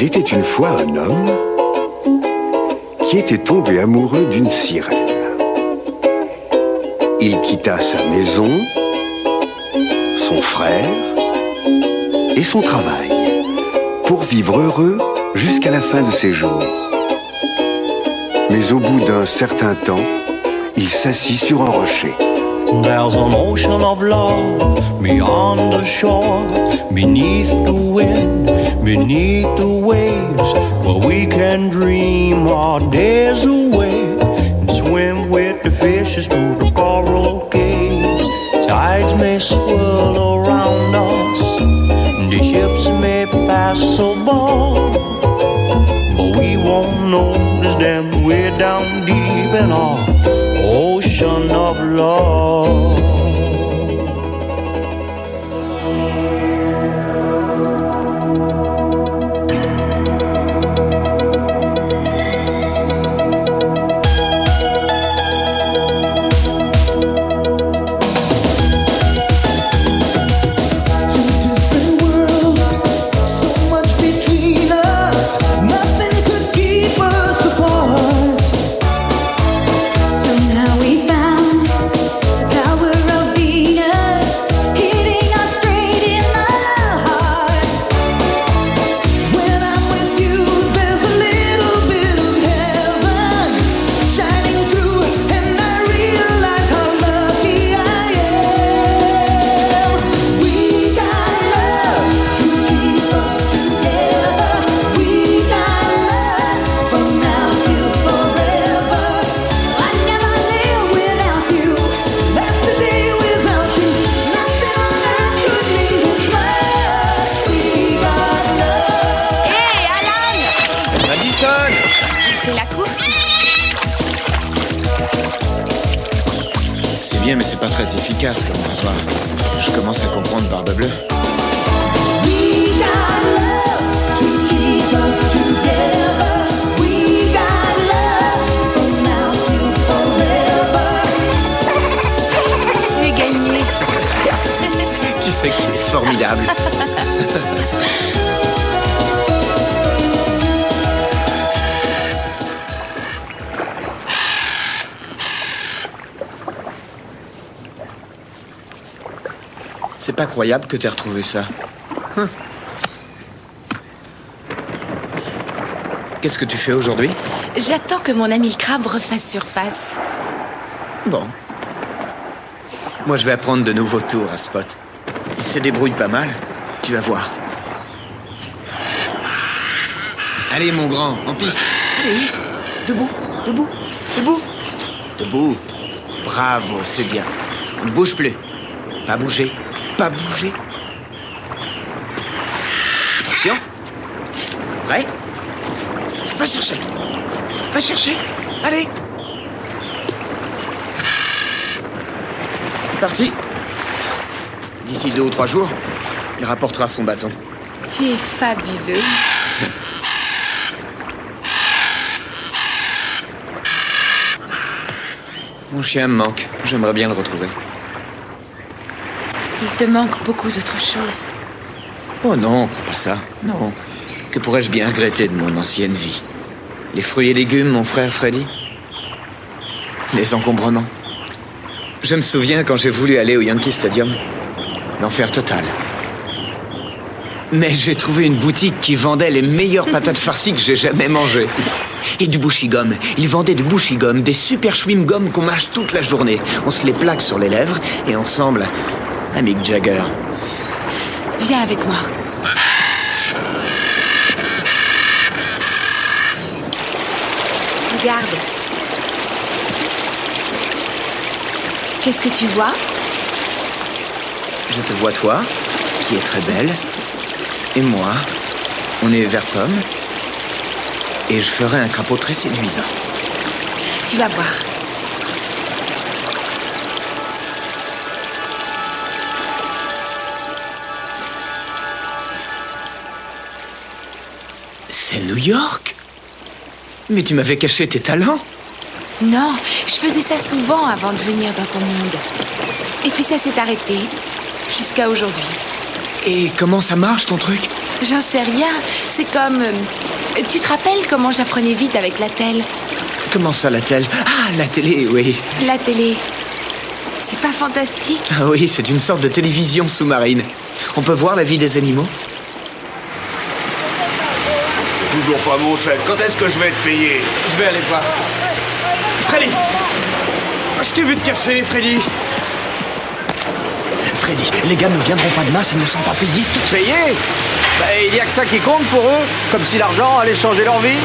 Il était une fois un homme qui était tombé amoureux d'une sirène. Il quitta sa maison, son frère et son travail pour vivre heureux jusqu'à la fin de ses jours. Mais au bout d'un certain temps, il s'assit sur un rocher. There's an ocean of love beyond the shore, beneath the wind, beneath the waves, where we can dream our days away and swim with the fishes through the coral caves. Tides may swirl around us, the ships may pass above, but we won't notice them. We're down deep in our ocean of love. C'est la course. C'est bien, mais c'est pas très efficace comme rasoir. Je commence à comprendre Barbe Bleue. J'ai gagné. Tu sais que tu es formidable. C'est pas croyable que t'aies retrouvé ça. Qu'est-ce que tu fais aujourd'hui? J'attends que mon ami le crabe refasse surface. Bon. Moi, je vais apprendre de nouveaux tours à Spot. Il se débrouille pas mal. Tu vas voir. Allez, mon grand, en piste. Allez, debout, debout, debout. Debout. Bravo, c'est bien. Ne bouge plus. Pas bouger. Pas bouger. Attention. Prêt? Va chercher. Va chercher. Allez. C'est parti. D'ici 2 ou 3 jours, il rapportera son bâton. Tu es fabuleux. Mon chien me manque. J'aimerais bien le retrouver. Il te manque beaucoup d'autres choses. Oh non, crois pas ça. Non. Que pourrais-je bien regretter de mon ancienne vie? Les fruits et légumes, mon frère Freddy? Les encombrements? Je me souviens quand j'ai voulu aller au Yankee Stadium. L'enfer total. Mais j'ai trouvé une boutique qui vendait les meilleures patates farcies que j'ai jamais mangées. Et du bushi-gum. Ils vendaient du bushi-gum, des super chewing-gum qu'on mâche toute la journée. On se les plaque sur les lèvres et on ressemble à Mick Jagger. Viens avec moi. Regarde. Qu'est-ce que tu vois? Je te vois toi, qui est très belle, et moi, on est vert pomme, et je ferai un crapaud très séduisant. Tu vas voir. C'est New York? Mais tu m'avais caché tes talents. Non, je faisais ça souvent avant de venir dans ton monde. Et puis ça s'est arrêté, jusqu'à aujourd'hui. Et comment ça marche ton truc? J'en sais rien. C'est comme... tu te rappelles comment j'apprenais vite avec la telle? Comment ça, la télé? Ah, la télé, oui. La télé. C'est pas fantastique? Ah oui, c'est une sorte de télévision sous-marine. On peut voir la vie des animaux? Toujours pas mon chèque. Quand est-ce que je vais être payé? Je vais aller voir. Freddy! Je t'ai vu te cacher, Freddy! Freddy, les gars ne viendront pas demain s'ils ne sont pas payés tout de suite. Payé? Il y a que ça qui compte pour eux, comme si l'argent allait changer leur vie.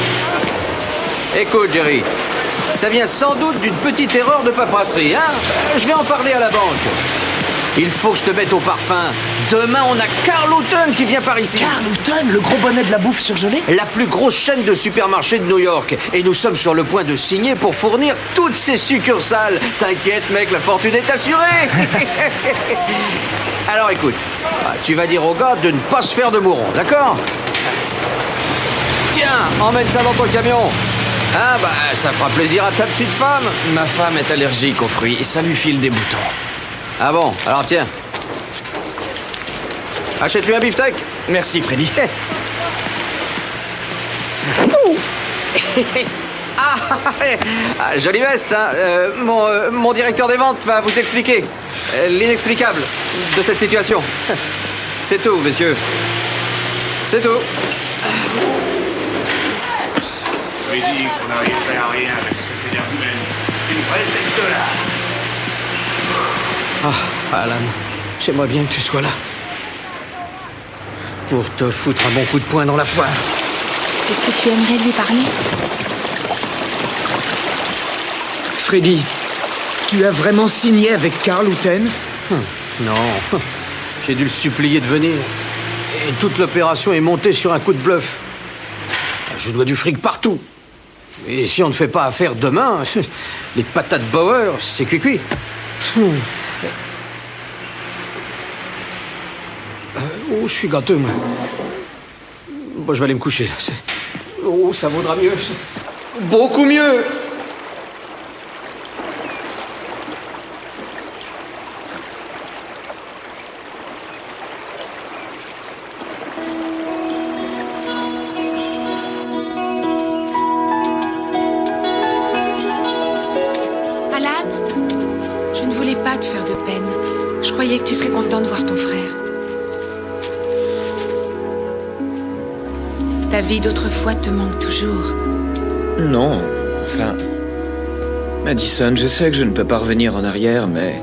Écoute, Jerry, ça vient sans doute d'une petite erreur de paperasserie, hein? Je vais en parler à la banque. Il faut que je te mette au parfum. Demain, on a Carl Houghton qui vient par ici. Carl Houghton, le gros bonnet de la bouffe surgelée? La plus grosse chaîne de supermarchés de New York. Et nous sommes sur le point de signer pour fournir toutes ces succursales. T'inquiète, mec, la fortune est assurée. Alors écoute, tu vas dire au gars de ne pas se faire de mouron, d'accord? Tiens, emmène ça dans ton camion. Ah ça fera plaisir à ta petite femme. Ma femme est allergique aux fruits et ça lui file des boutons. Ah bon, alors tiens. Achète-lui un beefsteak. Merci, Freddy. Jolie veste, hein. Mon directeur des ventes va vous expliquer l'inexplicable de cette situation. C'est tout, messieurs. C'est tout. Je dit qu'on n'arriverait à rien avec cette énergumène. C'est une vraie tête de là. Alan, j'aimerais bien que tu sois là. Pour te foutre un bon coup de poing dans la poire. Est-ce que tu aimerais lui parler? Freddy, tu as vraiment signé avec Carl Houghton? Non, j'ai dû le supplier de venir. Et toute l'opération est montée sur un coup de bluff. Je dois du fric partout. Et si on ne fait pas affaire demain, les patates Bauer, c'est cuit-cuit. Je suis gâteux, moi. Bon, je vais aller me coucher, là. Ça vaudra mieux. Beaucoup mieux. Alan, je ne voulais pas te faire de peine. Je croyais que tu serais content de voir ton frère. Ta vie d'autrefois te manque toujours. Non, enfin... Madison, je sais que je ne peux pas revenir en arrière, mais...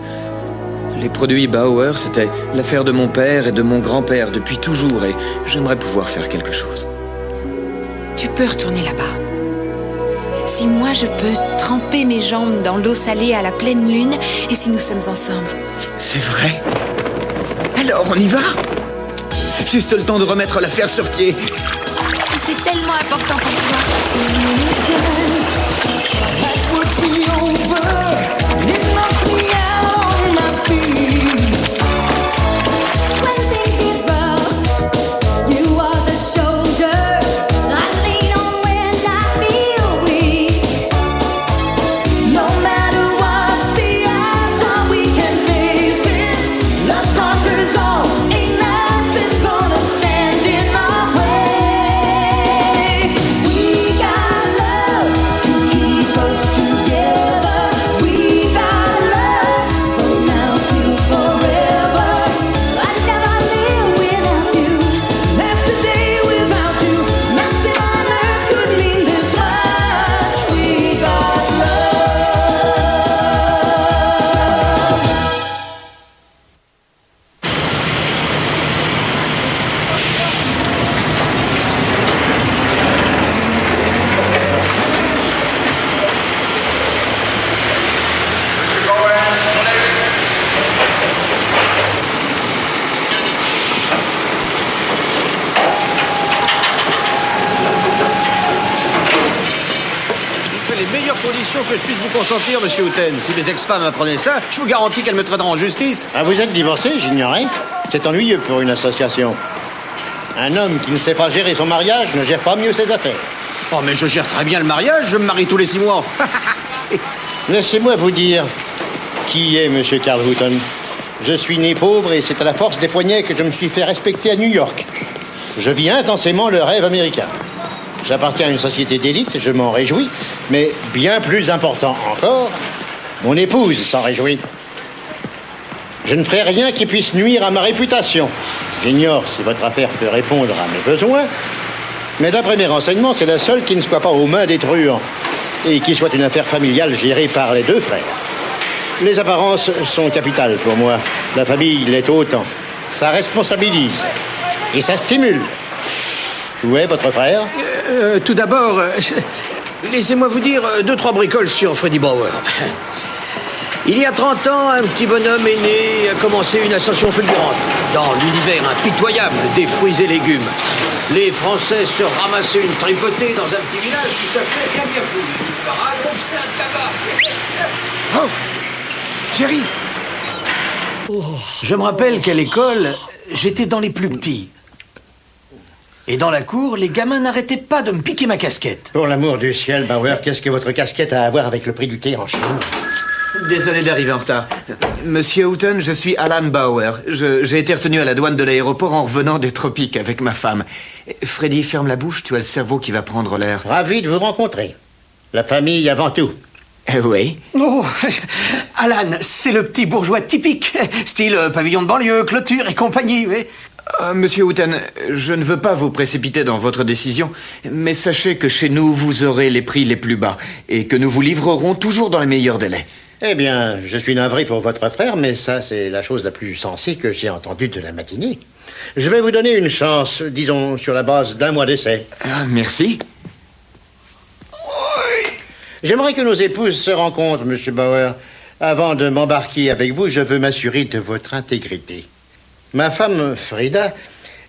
Les produits Bauer, c'était l'affaire de mon père et de mon grand-père depuis toujours, et j'aimerais pouvoir faire quelque chose. Tu peux retourner là-bas. Si moi je peux tremper mes jambes dans l'eau salée à la pleine lune, et si nous sommes ensemble. C'est vrai? Alors, on y va? Juste le temps de remettre l'affaire sur pied. Si c'est tellement important pour toi. Que je puisse vous consentir, monsieur Houghton. Si mes ex-femmes apprenaient ça, je vous garantis qu'elles me traiteront en justice. Ah, vous êtes divorcé, j'ignorais. C'est ennuyeux pour une association. Un homme qui ne sait pas gérer son mariage ne gère pas mieux ses affaires. Oh, mais je gère très bien le mariage, je me marie tous les 6 mois. Laissez-moi vous dire qui est monsieur Carl Houghton. Je suis né pauvre et c'est à la force des poignets que je me suis fait respecter à New York. Je vis intensément le rêve américain. J'appartiens à une société d'élite, je m'en réjouis, mais bien plus important encore, mon épouse s'en réjouit. Je ne ferai rien qui puisse nuire à ma réputation. J'ignore si votre affaire peut répondre à mes besoins, mais d'après mes renseignements, c'est la seule qui ne soit pas aux mains des truands et qui soit une affaire familiale gérée par les deux frères. Les apparences sont capitales pour moi. La famille l'est autant. Ça responsabilise et ça stimule. Où est votre frère? Tout d'abord, laissez-moi vous dire 2-3 bricoles sur Freddy Bauer. Il y a 30 ans, un petit bonhomme est né et a commencé une ascension fulgurante dans l'univers impitoyable des fruits et légumes. Les Français se ramassaient une tripotée dans un petit village qui s'appelait bien fouillé. Par un gros c'est un tabac. Oh Jerry! Je me rappelle qu'à l'école, j'étais dans les plus petits. Et dans la cour, les gamins n'arrêtaient pas de me piquer ma casquette. Pour l'amour du ciel, Bauer, qu'est-ce que votre casquette a à voir avec le prix du thé en Chine? Désolé d'arriver en retard. Monsieur Houghton, je suis Alan Bauer. J'ai été retenu à la douane de l'aéroport en revenant des tropiques avec ma femme. Freddy, ferme la bouche, tu as le cerveau qui va prendre l'air. Ravi de vous rencontrer. La famille avant tout. Oui. Oh, Alan, c'est le petit bourgeois typique. Style pavillon de banlieue, clôture et compagnie, oui. Monsieur Houghton, je ne veux pas vous précipiter dans votre décision, mais sachez que chez nous, vous aurez les prix les plus bas et que nous vous livrerons toujours dans les meilleurs délais. Eh bien, je suis navré pour votre frère, mais ça, c'est la chose la plus sensée que j'ai entendue de la matinée. Je vais vous donner une chance, disons, sur la base d'1 mois d'essai. Merci. J'aimerais que nos épouses se rencontrent, Monsieur Bauer. Avant de m'embarquer avec vous, je veux m'assurer de votre intégrité. Ma femme, Frida,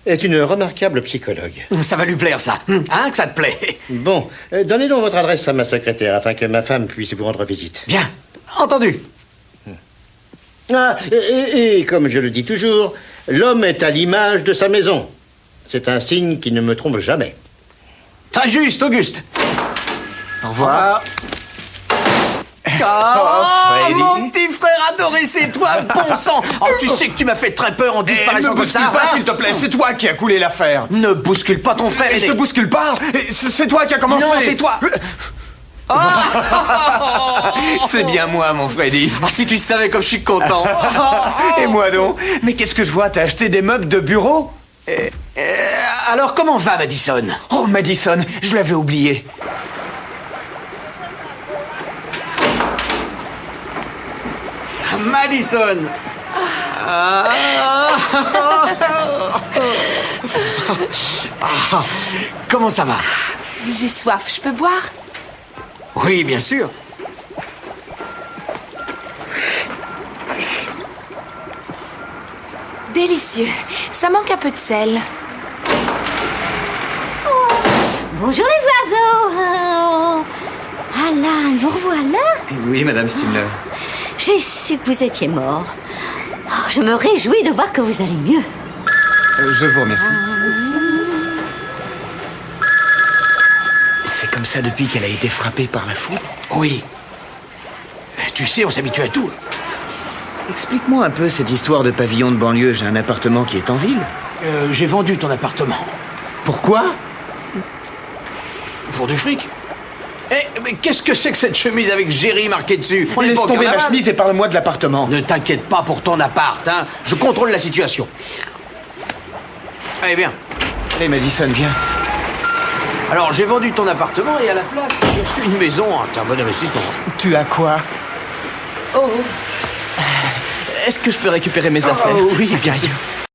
est une remarquable psychologue. Ça va lui plaire, ça. Hein, que ça te plaît? Bon, donnez donc votre adresse à ma secrétaire afin que ma femme puisse vous rendre visite. Bien, entendu. Ah, et comme je le dis toujours, l'homme est à l'image de sa maison. C'est un signe qui ne me trompe jamais. Très juste, Auguste. Au revoir. Oh, mon petit frère adoré, c'est toi, bon sang. Oh, tu sais que tu m'as fait très peur en disparaissant comme ça. Ne bouscule pas, s'il te plaît, c'est toi qui as coulé l'affaire. Ne bouscule pas ton frère. Je te bouscule pas. C'est toi qui as commencé. Non, c'est toi. C'est bien moi, mon Freddy. Ah, si tu savais comme je suis content. Et moi donc? Mais qu'est-ce que je vois? T'as acheté des meubles de bureau? Alors, comment va Madison? Oh, Madison, je l'avais oublié. Madison. Comment ça va? J'ai soif, je peux boire? Oui, bien sûr. Délicieux. Ça manque un peu de sel. Bonjour les oiseaux. Alan, vous revoilà? Oui, Madame Stimler. J'ai su que vous étiez mort. Oh, je me réjouis de voir que vous allez mieux. Je vous remercie. C'est comme ça depuis qu'elle a été frappée par la foudre? Oui. Tu sais, on s'habitue à tout. Explique-moi un peu cette histoire de pavillon de banlieue. J'ai un appartement qui est en ville. J'ai vendu ton appartement. Pourquoi? Pour du fric. Mais qu'est-ce que c'est que cette chemise avec Jerry marqué dessus? Laisse tomber ma chemise et parle-moi de l'appartement. Ne t'inquiète pas pour ton appart, hein. Je contrôle la situation. Allez, viens. Allez, Madison, viens. Alors, j'ai vendu ton appartement et à la place, j'ai acheté une maison. C'est un bon investissement. Tu as quoi? Oh. Est-ce que je peux récupérer mes affaires? Oui, bien sûr.